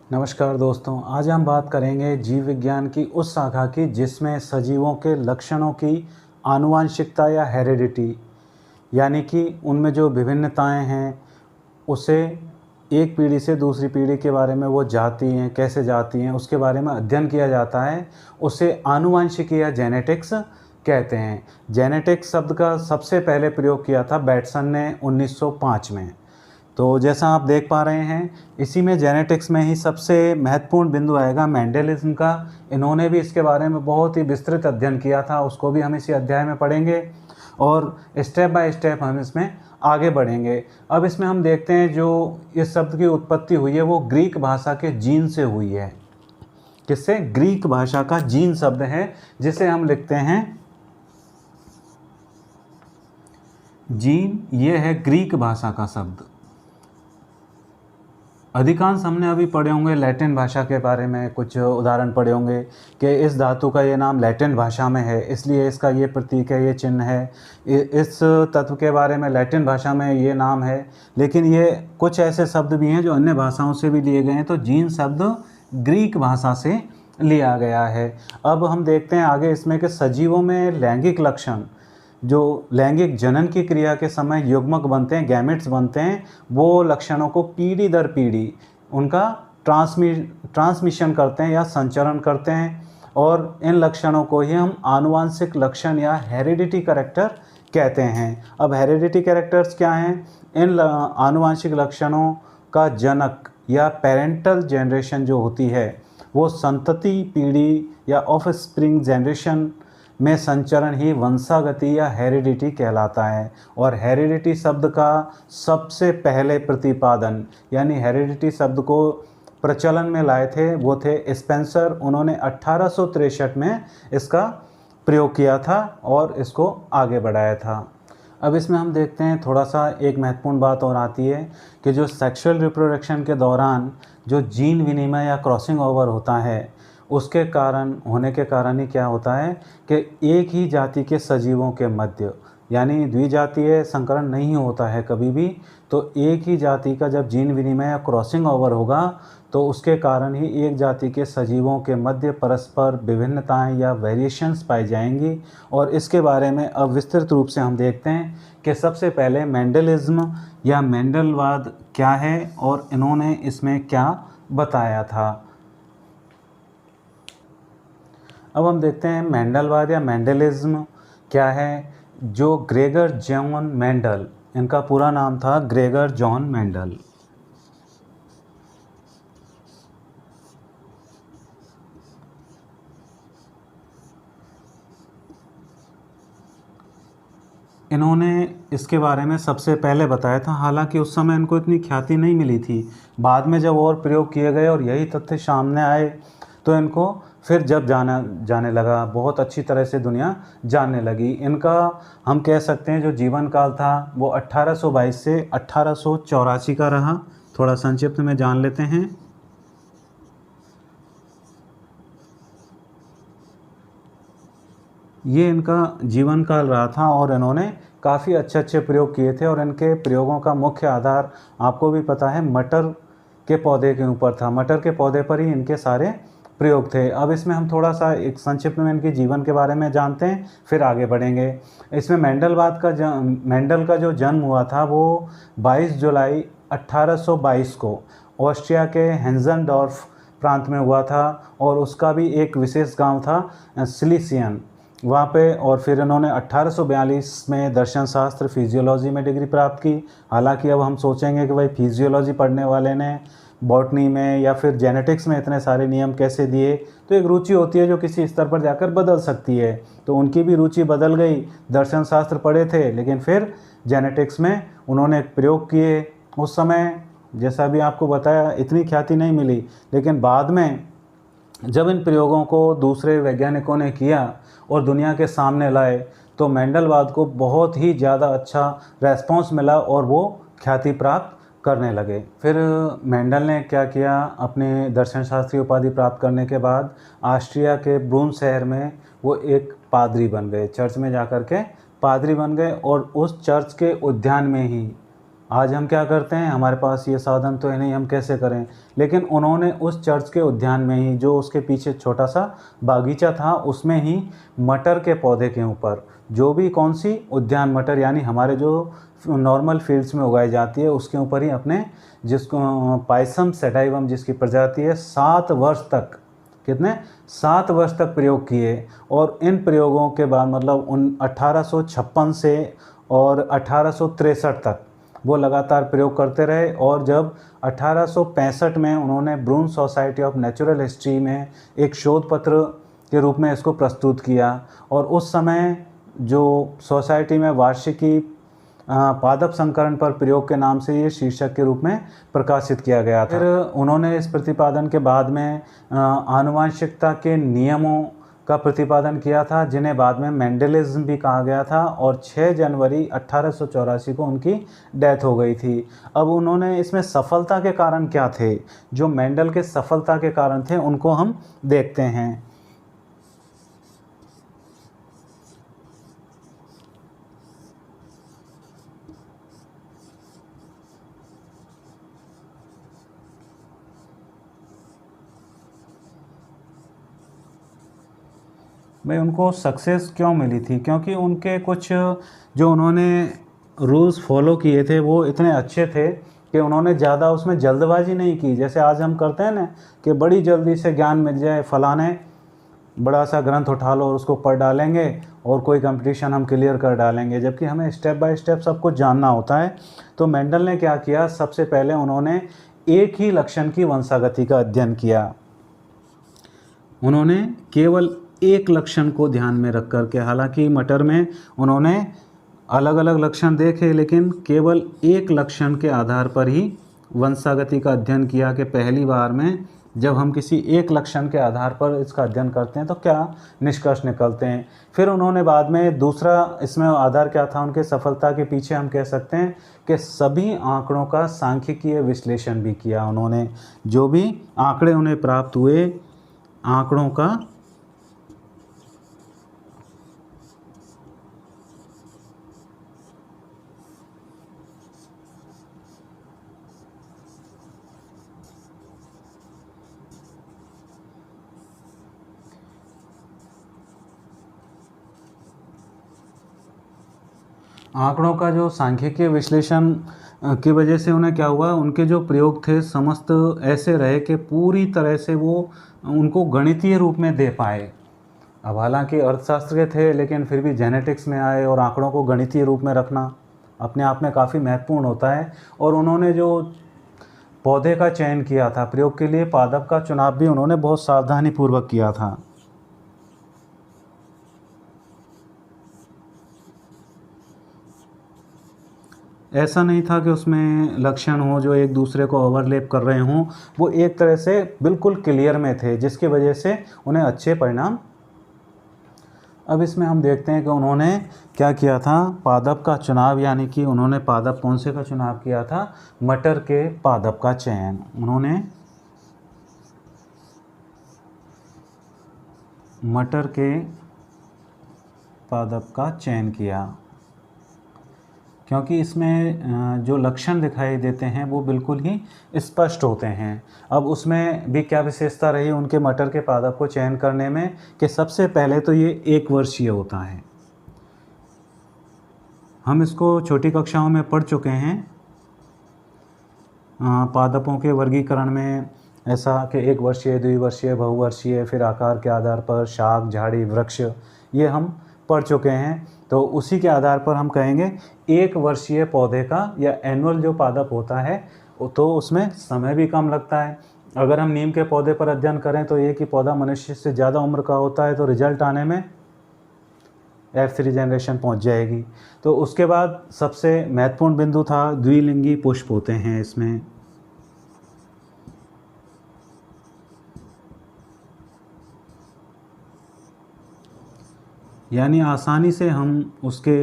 नमस्कार दोस्तों, आज हम बात करेंगे जीव विज्ञान की उस शाखा की जिसमें सजीवों के लक्षणों की आनुवांशिकता या हेरिडिटी यानी कि उनमें जो विभिन्नताएं हैं उसे एक पीढ़ी से दूसरी पीढ़ी के बारे में वो जाती हैं, कैसे जाती हैं, उसके बारे में अध्ययन किया जाता है। उसे आनुवांशिकी या जेनेटिक्स कहते हैं। जेनेटिक्स शब्द का सबसे पहले प्रयोग किया था बैटसन ने 1905 में। तो जैसा आप देख पा रहे हैं, इसी में जेनेटिक्स में ही सबसे महत्वपूर्ण बिंदु आएगा मेंडलिज्म का। इन्होंने भी इसके बारे में बहुत ही विस्तृत अध्ययन किया था, उसको भी हम इसी अध्याय में पढ़ेंगे और स्टेप बाय स्टेप हम इसमें आगे बढ़ेंगे। अब इसमें हम देखते हैं जो इस शब्द की उत्पत्ति हुई है वो ग्रीक भाषा के जीन से हुई है। किससे? ग्रीक भाषा का जीन शब्द है जिसे हम लिखते हैं जीन। ये है ग्रीक भाषा का शब्द। अधिकांश हमने अभी पढ़े होंगे लैटिन भाषा के बारे में, कुछ उदाहरण पढ़े होंगे कि इस धातु का ये नाम लैटिन भाषा में है इसलिए इसका ये प्रतीक है, ये चिन्ह है। इस तत्व के बारे में लैटिन भाषा में ये नाम है। लेकिन ये कुछ ऐसे शब्द भी हैं जो अन्य भाषाओं से भी लिए गए हैं। तो जीन शब्द ग्रीक भाषा से लिया गया है। अब हम देखते हैं आगे इसमें कि सजीवों में लैंगिक लक्षण, जो लैंगिक जनन की क्रिया के समय युग्मक बनते हैं, गैमेट्स बनते हैं, वो लक्षणों को पीढ़ी दर पीढ़ी उनका ट्रांसमिशन करते हैं या संचरण करते हैं। और इन लक्षणों को ही हम आनुवांशिक लक्षण या हेरिडिटी कैरेक्टर कहते हैं। अब हेरिडिटी कैरेक्टर्स क्या हैं? इन आनुवांशिक लक्षणों का जनक या पेरेंटल जनरेशन जो होती है वो संतति पीढ़ी या ऑफ स्प्रिंग जनरेशन में संचरण ही वंशागति या हेरिडिटी कहलाता है। और हेरिडिटी शब्द का सबसे पहले प्रतिपादन यानी हेरिडिटी शब्द को प्रचलन में लाए थे वो थे स्पेंसर। उन्होंने 1863 में इसका प्रयोग किया था और इसको आगे बढ़ाया था। अब इसमें हम देखते हैं थोड़ा सा एक महत्वपूर्ण बात और आती है कि जो सेक्सुअल रिप्रोडक्शन के दौरान जो जीन विनिमय या क्रॉसिंग ओवर होता है उसके कारण होने के कारण ही क्या होता है कि एक ही जाति के सजीवों के मध्य यानी द्विजातीय संकरण नहीं होता है कभी भी। तो एक ही जाति का जब जीन विनिमय या क्रॉसिंग ओवर होगा तो उसके कारण ही एक जाति के सजीवों के मध्य परस्पर विभिन्नताएं या वेरिएशंस पाई जाएंगी। और इसके बारे में अब विस्तृत रूप से हम देखते हैं कि सबसे पहले मेंडलिज्म या मेंडलवाद क्या है और इन्होंने इसमें क्या बताया था। अब हम देखते हैं मेंडलवाद या मेंडलिज्म क्या है। जो ग्रेगर जॉन मेंडल, इनका पूरा नाम था ग्रेगर जॉन मेंडल। इन्होंने इसके बारे में सबसे पहले बताया था। हालांकि उस समय इनको इतनी ख्याति नहीं मिली थी। बाद में जब और प्रयोग किए गए और यही तथ्य सामने आए तो इनको फिर जब जाने लगा, बहुत अच्छी तरह से दुनिया जानने लगी। इनका हम कह सकते हैं जो जीवन काल था वो 1822 से 1884 का रहा। थोड़ा संक्षिप्त में जान लेते हैं। ये इनका जीवन काल रहा था और इन्होंने काफ़ी अच्छे अच्छे प्रयोग किए थे। और इनके प्रयोगों का मुख्य आधार आपको भी पता है मटर के पौधे के ऊपर था। मटर के पौधे पर ही इनके सारे प्रयोग थे। अब इसमें हम थोड़ा सा एक संक्षिप्त में इनके जीवन के बारे में जानते हैं फिर आगे बढ़ेंगे। इसमें मेंडल का जो जन्म हुआ था वो 22 जुलाई 1822 को ऑस्ट्रिया के हेंजनडॉर्फ प्रांत में हुआ था। और उसका भी एक विशेष गांव था सिलिसियन वहाँ पे। और फिर इन्होंने 1842 में दर्शन शास्त्र फिजियोलॉजी में डिग्री प्राप्त की। हालांकि अब हम सोचेंगे कि भाई फिजियोलॉजी पढ़ने वाले ने बॉटनी में या फिर जेनेटिक्स में इतने सारे नियम कैसे दिए। तो एक रुचि होती है जो किसी स्तर पर जाकर बदल सकती है। तो उनकी भी रुचि बदल गई। दर्शन शास्त्र पढ़े थे लेकिन फिर जेनेटिक्स में उन्होंने प्रयोग किए। उस समय जैसा भी आपको बताया इतनी ख्याति नहीं मिली, लेकिन बाद में जब इन प्रयोगों को दूसरे वैज्ञानिकों ने किया और दुनिया के सामने लाए तो मेंडलवाद को बहुत ही ज़्यादा अच्छा रेस्पॉन्स मिला और वो ख्याति प्राप्त करने लगे। फिर मेंडल ने क्या किया, अपने दर्शन शास्त्री उपाधि प्राप्त करने के बाद ऑस्ट्रिया के ब्रून शहर में वो एक पादरी बन गए। चर्च में जाकर के पादरी बन गए और उस चर्च के उद्यान में ही आज हम क्या करते हैं, हमारे पास ये साधन तो है नहीं, हम कैसे करें। लेकिन उन्होंने उस चर्च के उद्यान में ही, जो उसके पीछे छोटा सा बागीचा था, उसमें ही मटर के पौधे के ऊपर, जो भी कौन सी उद्यान मटर यानी हमारे जो नॉर्मल फील्ड्स में उगाई जाती है, उसके ऊपर ही अपने, जिसको पाइसम सेटाइवम जिसकी प्रजाति है, 7 वर्ष तक, कितने 7 वर्ष तक प्रयोग किए। और इन प्रयोगों के बाद मतलब उन 1856 से और 1863 तक वो लगातार प्रयोग करते रहे। और जब 1865 में उन्होंने ब्रून सोसाइटी ऑफ नेचुरल हिस्ट्री में एक शोध पत्र के रूप में इसको प्रस्तुत किया। और उस समय जो सोसाइटी में वार्षिकी पादप संकरण पर प्रयोग के नाम से ये शीर्षक के रूप में प्रकाशित किया गया था। फिर उन्होंने इस प्रतिपादन के बाद में आनुवंशिकता के नियमों का प्रतिपादन किया था, जिन्हें बाद में मेंडलिज्म भी कहा गया था। और 6 जनवरी 1884 को उनकी डेथ हो गई थी। अब उन्होंने इसमें सफलता के कारण क्या थे, जो मेंडल के सफलता के कारण थे, उनको हम देखते हैं। भाई उनको सक्सेस क्यों मिली थी, क्योंकि उनके कुछ जो उन्होंने रूल्स फॉलो किए थे वो इतने अच्छे थे कि उन्होंने ज़्यादा उसमें जल्दबाजी नहीं की। जैसे आज हम करते हैं ना कि बड़ी जल्दी से ज्ञान मिल जाए, फलाने बड़ा सा ग्रंथ उठा लो और उसको पढ़ डालेंगे और कोई कंपटीशन हम क्लियर कर डालेंगे, जबकि हमें स्टेप बाय स्टेप सब कुछ जानना होता है। तो मेंडल ने क्या किया, सबसे पहले उन्होंने एक ही लक्षण की वंशागति का अध्ययन किया। उन्होंने केवल एक लक्षण को ध्यान में रख कर के, हालांकि मटर में उन्होंने अलग अलग लक्षण देखे, लेकिन केवल एक लक्षण के आधार पर ही वंशागति का अध्ययन किया कि पहली बार में जब हम किसी एक लक्षण के आधार पर इसका अध्ययन करते हैं तो क्या निष्कर्ष निकलते हैं। फिर उन्होंने बाद में दूसरा इसमें आधार क्या था उनके सफलता के पीछे, हम कह सकते हैं कि सभी आंकड़ों का सांख्यिकीय विश्लेषण भी किया उन्होंने। जो भी आंकड़े उन्हें प्राप्त हुए, आंकड़ों का आंकड़ों का जो सांख्यिकीय विश्लेषण की वजह से उन्हें क्या हुआ, उनके जो प्रयोग थे समस्त ऐसे रहे कि पूरी तरह से वो उनको गणितीय रूप में दे पाए। अब हालांकि अर्थशास्त्र के थे, लेकिन फिर भी जेनेटिक्स में आए और आंकड़ों को गणितीय रूप में रखना अपने आप में काफ़ी महत्वपूर्ण होता है। और उन्होंने जो पौधे का चयन किया था प्रयोग के लिए, पादप का चुनाव भी उन्होंने बहुत सावधानीपूर्वक किया था। ऐसा नहीं था कि उसमें लक्षण हो जो एक दूसरे को ओवरलैप कर रहे हों, वो एक तरह से बिल्कुल क्लियर में थे, जिसकी वजह से उन्हें अच्छे परिणाम। अब इसमें हम देखते हैं कि उन्होंने क्या किया था, पादप का चुनाव, यानी कि उन्होंने पादप कौन से का चुनाव किया था, मटर के पादप का चयन। उन्होंने मटर के पादप का चयन किया, क्योंकि इसमें जो लक्षण दिखाई देते हैं वो बिल्कुल ही स्पष्ट होते हैं। अब उसमें भी क्या विशेषता रही उनके मटर के पादप को चयन करने में, कि सबसे पहले तो ये 1 वर्षीय होता है। हम इसको छोटी कक्षाओं में पढ़ चुके हैं पादपों के वर्गीकरण में, ऐसा कि 1 वर्षीय, द्विवर्षीय, बहुवर्षीय, फिर आकार के आधार पर शाख, झाड़ी, वृक्ष, ये हम पढ़ चुके हैं। तो उसी के आधार पर हम कहेंगे 1 वर्षीय पौधे का या एनुअल जो पादप होता है, तो उसमें समय भी कम लगता है। अगर हम नीम के पौधे पर अध्ययन करें तो एक ही पौधा मनुष्य से ज़्यादा उम्र का होता है, तो रिजल्ट आने में F3 जनरेशन पहुंच जाएगी। तो उसके बाद सबसे महत्वपूर्ण बिंदु था द्विलिंगी पुष्प होते हैं इसमें। यानी आसानी से हम उसके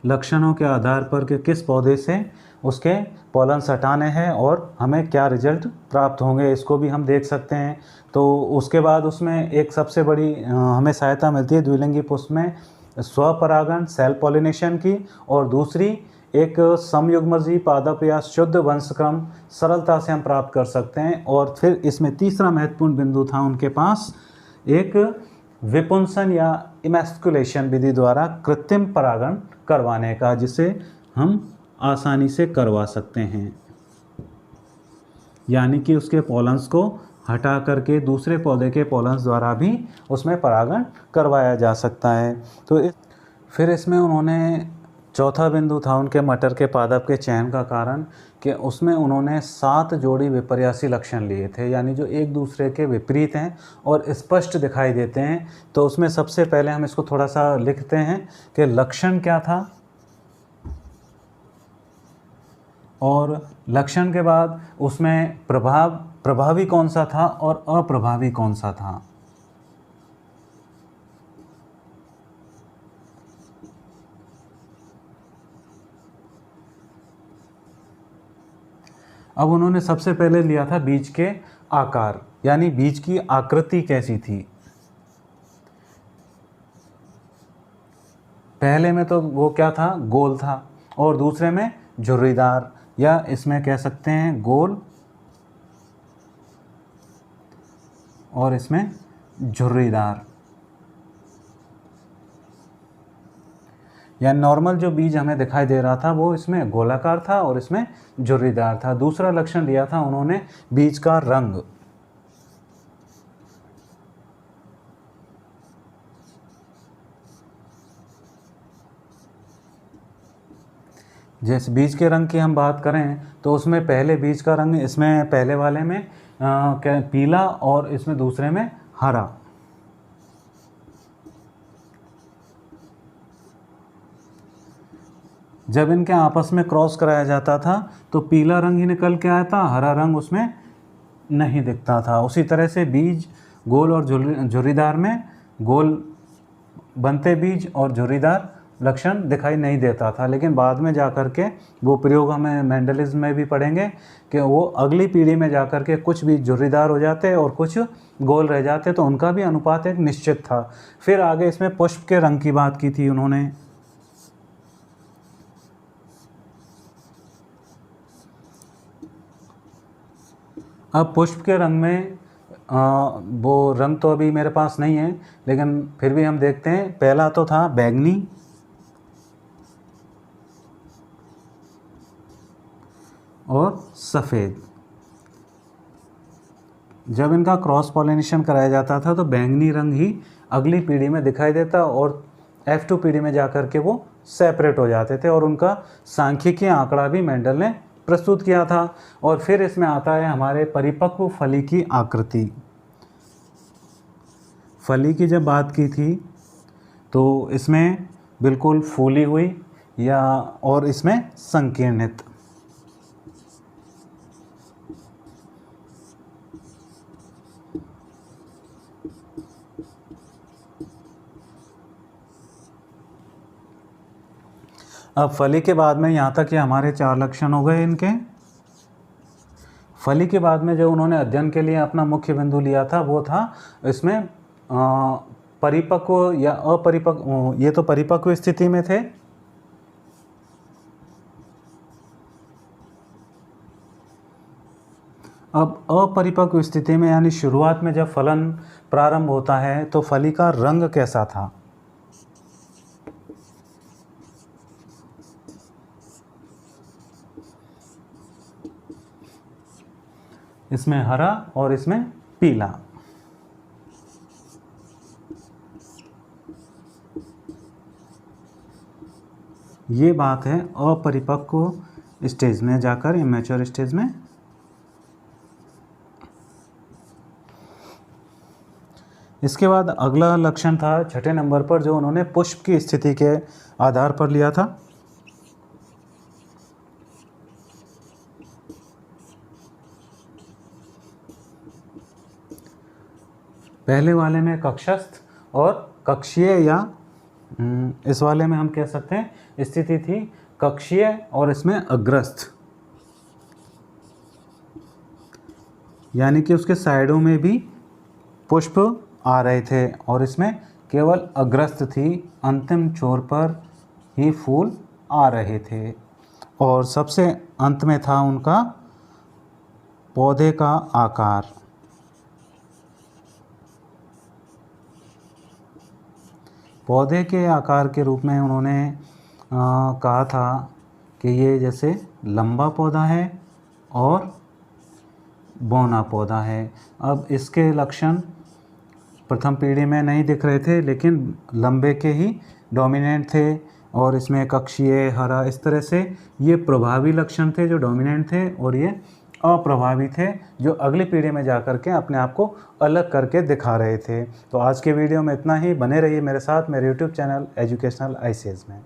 लक्षणों के आधार पर कि किस पौधे से उसके पॉलन हटाने हैं और हमें क्या रिजल्ट प्राप्त होंगे, इसको भी हम देख सकते हैं। तो उसके बाद उसमें एक सबसे बड़ी हमें सहायता मिलती है द्विलिंगी पुष्प में स्वपरागण, सेल्फ पॉलिनेशन की, और दूसरी एक समयुग्मजीवी पादप या शुद्ध वंशक्रम सरलता से हम प्राप्त कर सकते हैं। और फिर इसमें तीसरा महत्वपूर्ण बिंदु था उनके पास एक विपुंसन या इमैस्कुलेशन विधि द्वारा कृत्रिम परागण करवाने का, जिसे हम आसानी से करवा सकते हैं, यानी कि उसके पॉलन्स को हटा करके दूसरे पौधे के पॉलन्स द्वारा भी उसमें परागण करवाया जा सकता है। तो फिर इसमें उन्होंने चौथा बिंदु था उनके मटर के पादप के चयन का कारण कि उसमें उन्होंने 7 जोड़ी विपर्यासी लक्षण लिए थे, यानी जो एक दूसरे के विपरीत हैं और स्पष्ट दिखाई देते हैं। तो उसमें सबसे पहले हम इसको थोड़ा सा लिखते हैं कि लक्षण क्या था, और लक्षण के बाद उसमें प्रभावी कौन सा था और अप्रभावी कौन सा था। अब उन्होंने सबसे पहले लिया था बीज के आकार, यानी बीज की आकृति कैसी थी। पहले में तो वो क्या था, गोल था, और दूसरे में झुर्रीदार, या इसमें कह सकते हैं गोल और इसमें झुर्रीदार। या नॉर्मल जो बीज हमें दिखाई दे रहा था वो इसमें गोलाकार था और इसमें झुर्रीदार था। दूसरा लक्षण लिया था उन्होंने बीज का रंग। जैसे बीज के रंग की हम बात करें तो उसमें पहले बीज का रंग, इसमें पहले वाले में पीला और इसमें दूसरे में हरा। जब इनके आपस में क्रॉस कराया जाता था तो पीला रंग ही निकल के आया था, हरा रंग उसमें नहीं दिखता था। उसी तरह से बीज गोल और झुर्रीदार में गोल बनते बीज और झुर्रीदार लक्षण दिखाई नहीं देता था। लेकिन बाद में जाकर के वो प्रयोग हमें मेंडलिज्म में भी पढ़ेंगे कि वो अगली पीढ़ी में जाकर के कुछ बीज झुर्रीदार हो जाते और कुछ गोल रह जाते, तो उनका भी अनुपात एक निश्चित था। फिर आगे इसमें पुष्प के रंग की बात की थी उन्होंने। अब पुष्प के रंग में वो रंग तो अभी मेरे पास नहीं है, लेकिन फिर भी हम देखते हैं। पहला तो था बैंगनी, और सफ़ेद। जब इनका क्रॉस पॉलिनेशन कराया जाता था तो बैंगनी रंग ही अगली पीढ़ी में दिखाई देता और F2 पीढ़ी में जाकर के वो सेपरेट हो जाते थे, और उनका सांख्यिकीय आंकड़ा भी मेंडल ने प्रस्तुत किया था। और फिर इसमें आता है हमारे परिपक्व फली की आकृति। फली की जब बात की थी तो इसमें बिल्कुल फूली हुई या और इसमें संकीर्णित। अब फली के बाद में यहाँ तक ये हमारे 4 लक्षण हो गए इनके। फली के बाद में जो उन्होंने अध्ययन के लिए अपना मुख्य बिंदु लिया था वो था इसमें परिपक्व या अपरिपक्व। ये तो परिपक्व स्थिति में थे, अब अपरिपक्व स्थिति में यानी शुरुआत में जब फलन प्रारंभ होता है तो फली का रंग कैसा था। इसमें हरा और इसमें पीला। ये बात है अपरिपक्व स्टेज में जाकर, इमेच्योर स्टेज में। इसके बाद अगला लक्षण था 6ठे नंबर पर जो उन्होंने पुष्प की स्थिति के आधार पर लिया था। पहले वाले में कक्षस्थ और कक्षीय, या इस वाले में हम कह सकते हैं स्थिति थी कक्षीय और इसमें अग्रस्थ, यानी कि उसके साइडों में भी पुष्प आ रहे थे और इसमें केवल अग्रस्थ थी, अंतिम छोर पर ही फूल आ रहे थे। और सबसे अंत में था उनका पौधे का आकार। पौधे के आकार के रूप में उन्होंने कहा था कि ये जैसे लंबा पौधा है और बौना पौधा है। अब इसके लक्षण प्रथम पीढ़ी में नहीं दिख रहे थे, लेकिन लंबे के ही डोमिनेंट थे और इसमें कक्षीय, हरा, इस तरह से ये प्रभावी लक्षण थे जो डोमिनेंट थे, और ये अप्रभावी थे जो अगली पीढ़ी में जाकर के अपने आप को अलग करके दिखा रहे थे। तो आज के वीडियो में इतना ही। बने रहिए मेरे साथ मेरे यूट्यूब चैनल एजुकेशनल आईसीएस में।